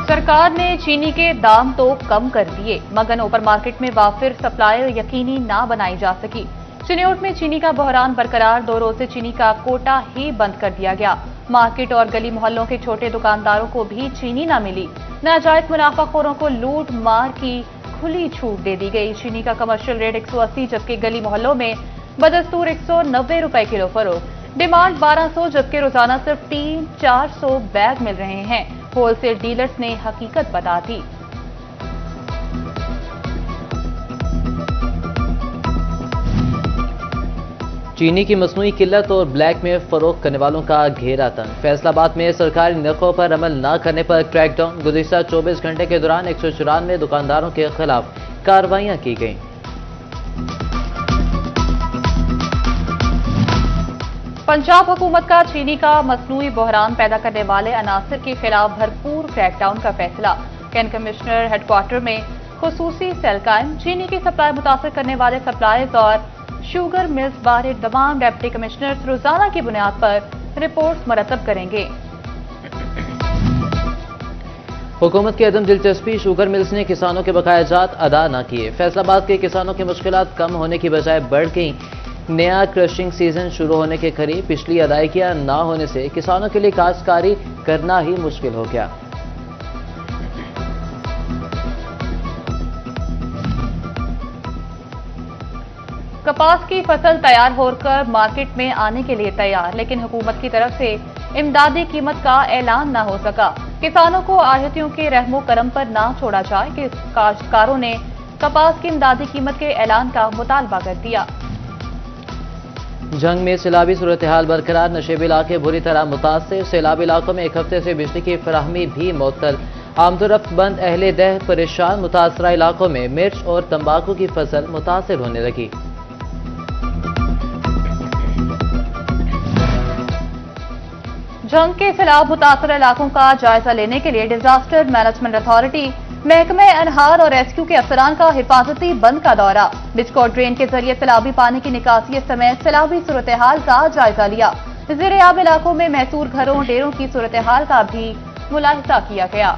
सरकार ने चीनी के दाम तो कम कर दिए, मगर ओपन मार्केट में वाफिर सप्लाई यकीनी ना बनाई जा सकी। चिन्योट में चीनी का बहरान बरकरार, 2 रोज से चीनी का कोटा ही बंद कर दिया गया। मार्केट और गली मोहल्लों के छोटे दुकानदारों को भी चीनी न मिली। नाजायज मुनाफाखोरों को लूट मार की खुली छूट दे दी गई। चीनी का कमर्शियल रेट 180, जबकि गली मोहल्लों में बदस्तूर 190 रुपए किलो फरोख्त। डिमांड 1200, जबकि रोजाना सिर्फ 300-400 बैग मिल रहे हैं। होलसेल डीलर्स ने हकीकत बता दी। चीनी की मसनूई किल्लत और ब्लैक में फरोख्त करने वालों का घेरा तंग। फैसलाबाद में सरकारी नरखों पर अमल न करने पर क्रैकडाउन। गुज़िश्ता 24 घंटे के दौरान 194 दुकानदारों के खिलाफ कार्रवाइयां की गईं। पंजाब हुकूमत का चीनी का मसनूई बहरान पैदा करने वाले अनासर के खिलाफ भरपूर क्रैकडाउन का फैसला। कैंट कमिश्नर हेडक्वार्टर में खुसूसी सेल कायम। चीनी की सप्लाई मुतासर करने वाले सप्लायर्स और शुगर मिल्स बारे तमाम डिप्टी कमिश्नर्स रोजाना की बुनियाद पर रिपोर्ट्स मरतब करेंगे। हुकूमत की अदम दिलचस्पी, शुगर मिल्स ने किसानों के बकायाजात अदा न किए। फैसलाबाद के किसानों की मुश्किलात कम होने की बजाय बढ़ गई। नया क्रशिंग सीजन शुरू होने के करीब पिछली अदायगियां न होने से किसानों के लिए काश्तकारी करना ही मुश्किल हो गया। कपास की फसल तैयार होकर मार्केट में आने के लिए तैयार, लेकिन हुकूमत की तरफ से इमदादी कीमत का ऐलान न हो सका। किसानों को आढ़तियों के रहमो करम पर ना छोड़ा जाए कि काश्तकारों ने कपास की इमदादी कीमत के ऐलान का मुतालबा कर दिया। जंग में सैलाबी सूरत हाल बरकरार, नशेबी इलाके बुरी तरह मुतासर। सैलाबी इलाकों में 1 हफ्ते से बिजली की फराहमी भी मुअत्तल। आमदोरफ्त बंद, अहले दह परेशान। मुतासरा इलाकों में मिर्च और तंबाकू की फसल मुतासर होने लगी। जंग के खिलाफ मुतासर इलाकों का जायजा लेने के लिए डिजास्टर मैनेजमेंट अथॉरिटी, महकमे अनहार और रेस्क्यू के अफसरान का हिफाजती बंद का दौरा। बिचकोट ड्रेन के जरिए सैलाबी पानी की निकासी समेत सैलाबी सूरत हाल का जायजा लिया। ज़ेर-ए-आब इलाकों में महसूर घरों डेरों की सूरत हाल का भी मुलाहिजा किया गया।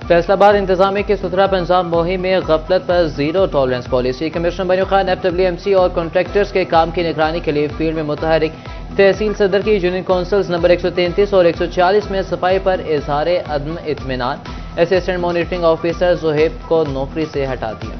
फैसलाबाद इंतजामिया की सुथरा पंजाब मुहिम में गफलत पर जीरो टॉलरेंस पॉलिसी। कमिश्नर बनी खान FWMC और कॉन्ट्रैक्टर्स के काम की निगरानी के लिए फील्ड में मुतहरिक। तहसील सदर की यूनियन काउंसिल्स नंबर 133 और 140 में सफाई पर इजहार अदम इत्मीनान। असिस्टेंट मॉनिटरिंग ऑफिसर जोहेब को नौकरी से हटा दिया।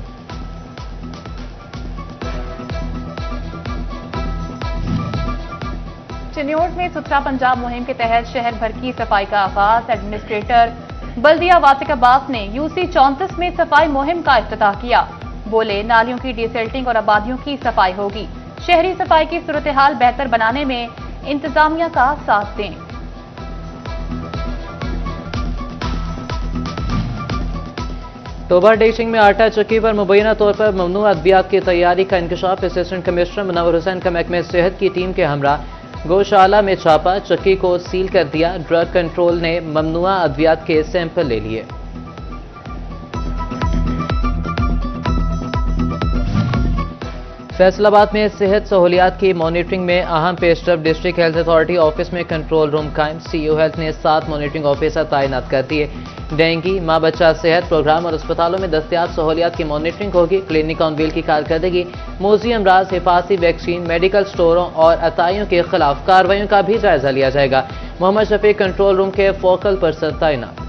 चिन्योट में सुथरा पंजाब मुहिम के तहत शहर भर की सफाई का आगाज। एडमिनिस्ट्रेटर बल्दिया वासिक अब्बास ने UC 34 में सफाई मुहिम का इफ्तिताह किया। बोले, नालियों की डिसल्टिंग और आबादियों की सफाई होगी। शहरी सफाई की सूरत हाल बेहतर बनाने में इंतजामिया का साथ दें। टोबा डेशिंग में आटा चक्की पर मुबैना तौर पर ममनू अद्वियात की तैयारी का इंकशाफ। असिस्टेंट कमिश्नर मुनव्वर हुसैन का महकमे सेहत की टीम के हमरा गौशाला में छापा, चक्की को सील कर दिया। ड्रग कंट्रोल ने ममनुआ अद्वियात के सैंपल ले लिए। फैसलाबाद में सेहत सहूलियात की मॉनिटरिंग में अहम पेशरफ। डिस्ट्रिक्ट हेल्थ अथॉरिटी ऑफिस में कंट्रोल रूम कायम। CEO हेल्थ ने 7 मॉनिटरिंग ऑफिसर तैनात कर दिए। डेंगी, माँ बच्चा सेहत प्रोग्राम और अस्पतालों में दस्तियाब सहूलियात की मॉनिटरिंग होगी। क्लिनिक ऑन व्हील की कारकर्दगी, मौजी अमराज, हिफाजती वैक्सीन, मेडिकल स्टोरों और अताइयों के खिलाफ कार्रवाइयों का भी जायजा लिया जाएगा। मोहम्मद शफीक कंट्रोल रूम के फोकल पर्सन तैनात।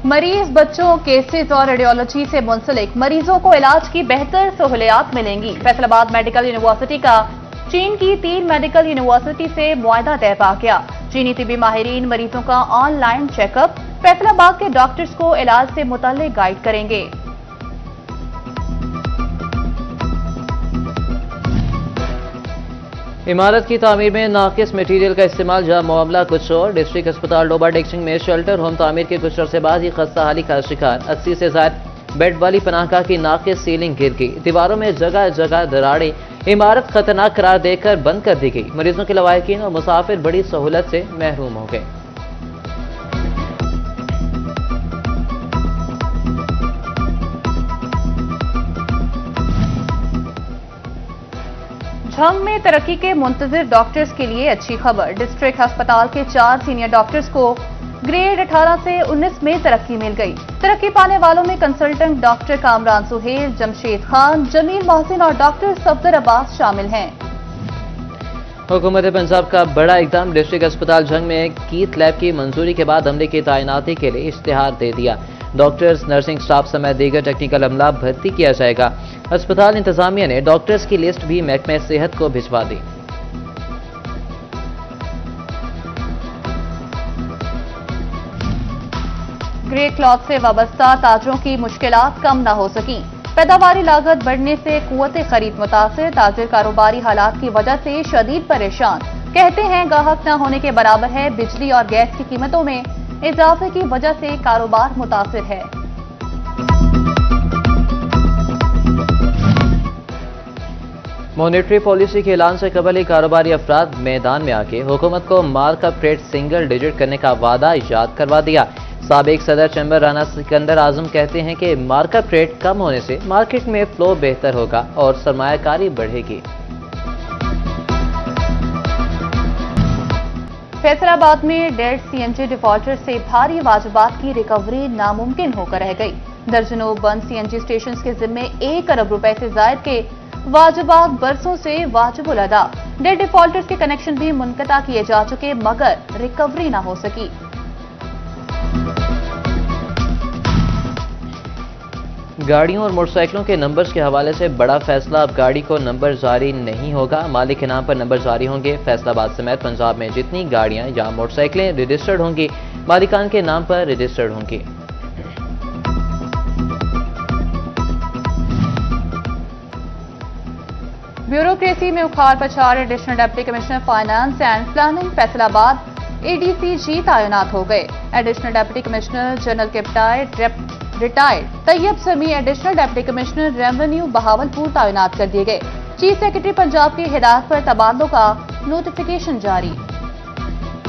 मरीज बच्चों, केसेस और रेडियोलॉजी से मुंसलिक मरीजों को इलाज की बेहतर सहूलियात मिलेंगी। फैसलाबाद मेडिकल यूनिवर्सिटी का चीन की 3 मेडिकल यूनिवर्सिटी से मुआहदा तय पा गया। चीनी तिबी माहिरीन मरीजों का ऑनलाइन चेकअप, फैसलाबाद के डॉक्टर्स को इलाज से मुतल्लिक गाइड करेंगे। इमारत की तामीर में नाकिस मटीरियल का इस्तेमाल, जहां मामला कुछ और। डिस्ट्रिक्ट अस्पताल डोबा डेक्सिंग में शेल्टर होम तामीर के कुछ अरसे बाद ही खस्ता हाली का शिकार। 80 से ज्यादा बेड वाली पनाहगाह की नाकिस सीलिंग गिर गई। दीवारों में जगह जगह दरारें। इमारत खतरनाक करार देकर बंद कर दी गई। मरीजों के लवाहिकीन और मुसाफिर बड़ी सहूलत से महरूम हो गए। झंग में तरक्की के मुंतजिर डॉक्टर्स के लिए अच्छी खबर। डिस्ट्रिक्ट अस्पताल के 4 सीनियर डॉक्टर्स को ग्रेड 18 से 19 में तरक्की मिल गई। तरक्की पाने वालों में कंसल्टेंट डॉक्टर कामरान सुहेल, जमशेद खान, जमील मोहसिन और डॉक्टर सफदर अब्बास शामिल हैं। हुकूमत पंजाब का बड़ा इकदाम। डिस्ट्रिक्ट अस्पताल झंग में कीथ लैब की मंजूरी के बाद अमले की तैनाती के लिए इश्तिहार दे दिया। डॉक्टर्स, नर्सिंग स्टाफ समेत दीगर टेक्निकल अमला भर्ती किया जाएगा। अस्पताल इंतजामिया ने डॉक्टर्स की लिस्ट भी महकमे सेहत को भिजवा दी। ग्रे क्लॉथ से वाबस्ता ताजरों की मुश्किलात कम न हो सकी। पैदावारी लागत बढ़ने से कुव्वत खरीद मुतासिर। ताजिर कारोबारी हालात की वजह से शदीद परेशान। कहते हैं गाहक न होने के बराबर है। बिजली और गैस की कीमतों में इजाफे की वजह से कारोबार मुतासिर है। मॉनेटरी पॉलिसी के ऐलान से कबल ही कारोबारी अफराद मैदान में आके हुकूमत को मार्कअप रेट सिंगल डिजिट करने का वादा याद करवा दिया। साबिक सदर चैम्बर राना सिकंदर आजम कहते हैं कि मार्कअप रेट कम होने से मार्केट में फ्लो बेहतर होगा और सरमायाकारी बढ़ेगी। फैसलाबाद में डेढ़ सीएनजी डिफॉल्टर से भारी वाजिबात की रिकवरी नामुमकिन होकर रह गई। दर्जनों बंद सीएनजी स्टेशन के जिम्मे 1 अरब रुपए से जायद के वाजिबात बरसों से वाजिबुल अदा। डेढ़ डिफॉल्टर्स के कनेक्शन भी मुनक़ता किए जा चुके मगर रिकवरी न हो सकी। गाड़ियों और मोटरसाइकिलों के नंबर्स के हवाले से बड़ा फैसला। अब गाड़ी को नंबर जारी नहीं होगा, मालिक के नाम पर नंबर जारी होंगे। फैसलाबाद समेत पंजाब में जितनी गाड़ियां या मोटरसाइकिलें रजिस्टर्ड होंगी मालिकान के नाम पर रजिस्टर्ड होंगी। ब्यूरोक्रेसी में उखाड़ पछाड़। Additional deputy commissioner finance and planning Faisalabad ADCG तैनात हो गए। एडिशनल डिप्टी कमिश्नर जनरल कैप्टाइड retired Tayyab Sami additional deputy commissioner revenue Bahawalpur तैनात कर दिए गए। चीफ सेक्रेटरी पंजाब की हिदायत पर तबादलों का नोटिफिकेशन जारी।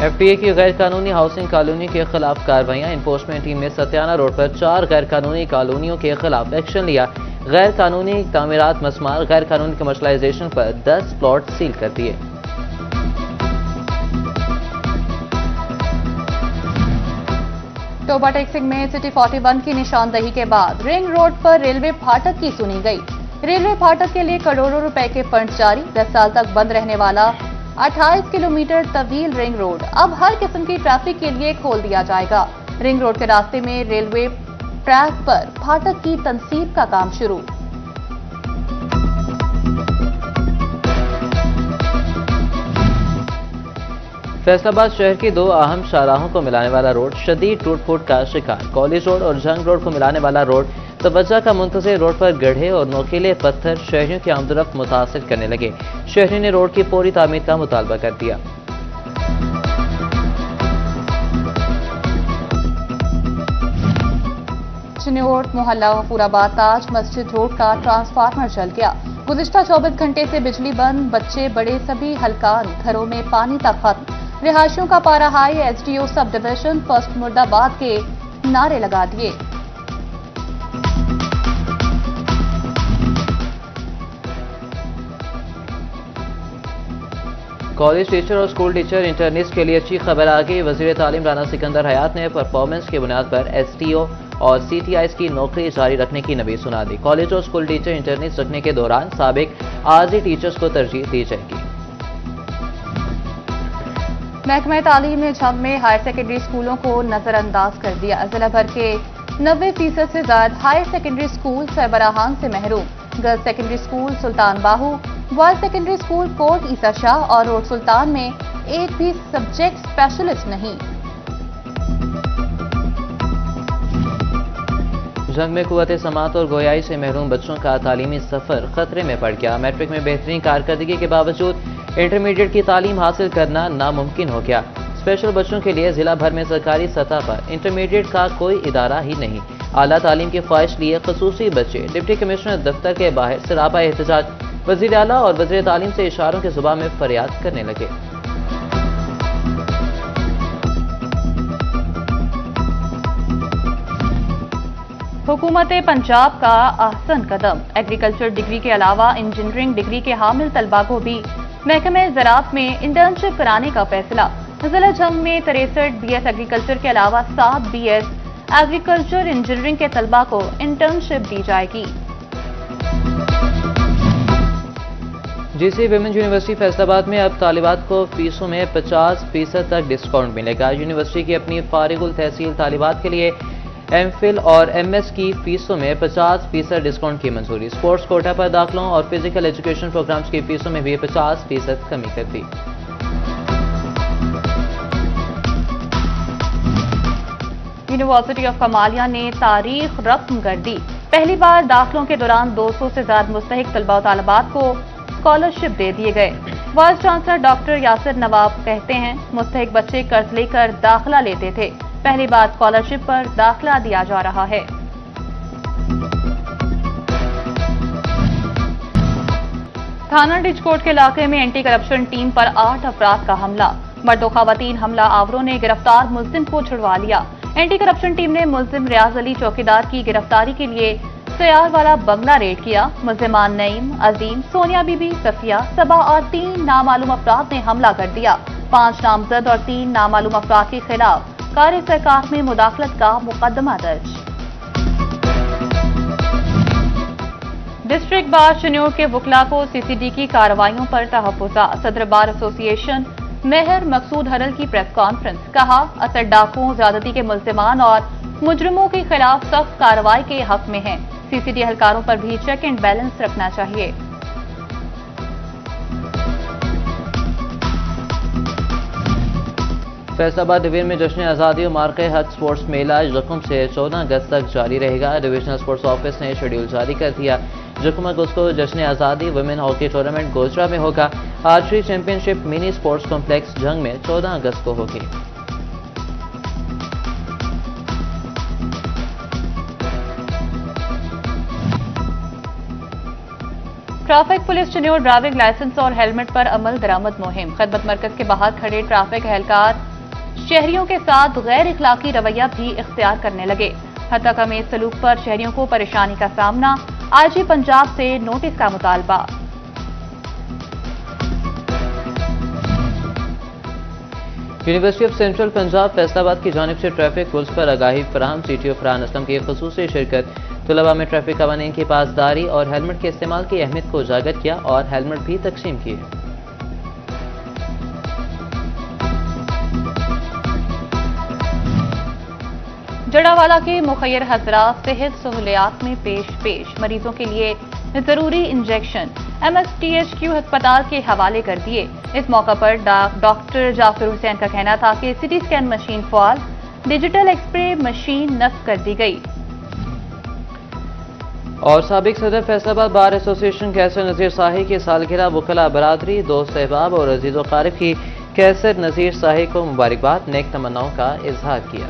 एफटीए की गैर कानूनी हाउसिंग कॉलोनी के खिलाफ कार्रवाइयां। इन्फोर्समेंट टीम ने सत्याना रोड पर 4 गैर कानूनी कॉलोनियों के खिलाफ एक्शन लिया। गैर कानूनी तामीरात मस्मार, गैर कानूनी कमर्शलाइजेशन पर 10 प्लॉट सील कर दिए। टोबा टेक्सिंग में सिटी 41 की निशानदही के बाद रिंग रोड पर रेलवे फाटक की सुनी गई। रेलवे फाटक के लिए करोड़ों रुपए के फंड जारी। 10 साल तक बंद रहने वाला 28 किलोमीटर तवील रिंग रोड अब हर किस्म की ट्रैफिक के लिए खोल दिया जाएगा। रिंग रोड के रास्ते में रेलवे ट्रैक पर फाटक की तनसीब का काम शुरू। फैसलाबाद शहर की 2 अहम शाहराहों को मिलाने वाला रोड शदीद टूट फूट का शिकार। कॉलेज रोड और जंग रोड को मिलाने वाला रोड तवज्जो का मुंतज़िर। रोड पर गड्ढे और नोकीले पत्थर शहरियों की आमदोरफ्त मुतासिर करने लगे। शहरियों ने रोड की पूरी तामीर का मुतालबा कर दिया। चिन्योट मोहल्ला वफूराबाद ताज मस्जिद रोड का ट्रांसफार्मर जल गया। गुज़िश्ता 24 घंटे से बिजली बंद। बच्चे बड़े सभी हलकान, घरों में पानी तक खत्म। रिहायशियों का पारा high. SDO sub division first मुर्दाबाद के नारे लगा दिए। कॉलेज टीचर और स्कूल टीचर इंटर्निस्ट के लिए अच्छी खबर आ गई। वजीर तालीम राना सिकंदर हयात ने परफॉर्मेंस की बुनियाद पर एसटीओ और सीटीआईज की नौकरी जारी रखने की नवीद सुना दी। कॉलेज और स्कूल टीचर इंटर्निस्ट रखने के दौरान साबिक आरजी टीचर्स को तरजीह दी जाएगी। महकमा तालीम ने झंग में हायर सेकेंडरी स्कूलों को नजरअंदाज कर दिया। जिला भर के 90% से ज्यादा हायर सेकेंडरी स्कूल सरबराहान से महरूम। गर्ल्स सेकेंडरी स्कूल सुल्तान बाहू, बॉयज सेकेंडरी स्कूल कोट ईसा शाह और रोड सुल्तान में एक भी सब्जेक्ट स्पेशलिस्ट नहीं। जंग में कुव्वत समात और गोयाई से महरूम बच्चों का तालीमी सफर खतरे में पड़ गया। मैट्रिक में बेहतरीन कारकर्दगी के बावजूद इंटरमीडिएट की तालीम हासिल करना नामुमकिन हो गया। स्पेशल बच्चों के लिए जिला भर में सरकारी सतह पर इंटरमीडिएट का कोई इदारा ही नहीं। आला तालीम की ख्वाहिश लिए खसूसी बच्चे डिप्टी कमिश्नर दफ्तर के बाहर सरापा एहतजाज। वजीर आला और वजीर तालीम से इशारों की जुबान में फरियाद करने लगे। हुकूमत पंजाब का अहसन कदम। एग्रीकल्चर डिग्री के अलावा इंजीनियरिंग डिग्री के हामिल तलबा को भी महकमे ज़राअत में इंटर्नशिप कराने का फैसला। जिला जंग में 63 BS एग्रीकल्चर के अलावा 7 BS एग्रीकल्चर इंजीनियरिंग के तलबा को इंटर्नशिप दी जाएगी। जीसी विमेंस यूनिवर्सिटी फैसलाबाद में अब तालिबात को फीसों में 50% तक डिस्काउंट मिलेगा। यूनिवर्सिटी की अपनी फारिगुल तहसील तालिबात के लिए एमफिल और MS की फीसों में 50% डिस्काउंट की मंजूरी। स्पोर्ट्स कोटा पर दाखिलों और फिजिकल एजुकेशन प्रोग्राम्स की फीसों में भी 50% कमी कर दी। यूनिवर्सिटी ऑफ कमालिया ने तारीख रकम कर दी। पहली बार दाखिलों के दौरान 200 से ज्यादा मुस्तहिक तलबा और तालिबात को स्कॉलरशिप दे दिए गए। वाइस चांसलर डॉक्टर यासिर नवाब कहते हैं, मुस्तहिक बच्चे कर्ज लेकर दाखिला लेते थे, पहली बार स्कॉलरशिप पर दाखिला दिया जा रहा है। थाना डिचकोट के इलाके में एंटी करप्शन टीम पर 8 अफराद का हमला। मर्दो खवातीन हमला आवरों ने गिरफ्तार मुल्जिम को छुड़वा लिया। एंटी करप्शन टीम ने मुल्जिम रियाज अली चौकीदार की गिरफ्तारी के लिए सयार वाला बंगला रेड किया। मुल्जिमान नईम, अजीम, सोनिया बीबी, सफिया, सबा और 3 नामालूम अफराद ने हमला कर दिया। 5 नामजद और 3 नामालूम अफराद के खिलाफ कार्य सरकार में मुदाखलत का मुकदमा दर्ज। डिस्ट्रिक्ट बार शन्योर के वकला को CCD की कार्रवाइयों पर तहफ्फुज़ात। सदर बार एसोसिएशन मेहर मकसूद हरल की प्रेस कॉन्फ्रेंस। कहा, असद डाकुओं, ज्यादती के मुल्जिमान और मुजरिमों के खिलाफ सख्त कार्रवाई के हक में है। CCD एहलकारों पर भी चेक एंड बैलेंस रखना चाहिए। फैसलाबाद डिवीजन में जश्न आज़ादी और मार्के हद स्पोर्ट्स मेला यकम से 14 अगस्त तक जारी रहेगा। डिविजनल स्पोर्ट्स ऑफिस ने शेड्यूल जारी कर दिया। यकम अगस्त को जश्न आज़ादी वुमेन हॉकी टूर्नामेंट गोजरा में होगा। Archery championship mini sports complex जंग में 14 अगस्त को होगी। ट्रैफिक पुलिस शन्योर ड्राइविंग लाइसेंस और हेलमेट पर अमल दरामद मुहिम। खिदमत मरकज के बाहर खड़े ट्रैफिक एहलकार शहरियों के साथ गैर इखलाकी रवैया भी इख्तियार करने लगे। हत्या कमी सलूक पर शहरियों को परेशानी का सामना। IG पंजाब से नोटिस का मुतालबा। University of central Punjab Faisalabad की जानिब से ट्रैफिक रूल्स पर आगाही फराहम। CTO फरहान असलम की खुसूसी शिरकत तलबा में ट्रैफिक कवानीन की पासदारी और हेलमेट के इस्तेमाल की अहमियत को उजागर किया और हेलमेट भी तकसीम किए। जड़ावाला के मुखैर हजरात सेहत सहूलियात में पेश मरीजों के लिए जरूरी इंजेक्शन MSTHQ अस्पताल के हवाले कर दिए। इस मौका पर डॉक्टर जाफिर हुसैन का कहना था कि CT scan machine fall, digital x ray machine नस्ब कर दी गई। और साबिक सदर फैसलाबाद बार एसोसिएशन कैसर नज़ीर शाही की सालगिरह वकला बरादरी, दोस्त अहबाब और अजीज़ व क़ारिब की कैसर नज़ीर शाही को मुबारकबाद, नेक तमन्नाओं का इजहार किया।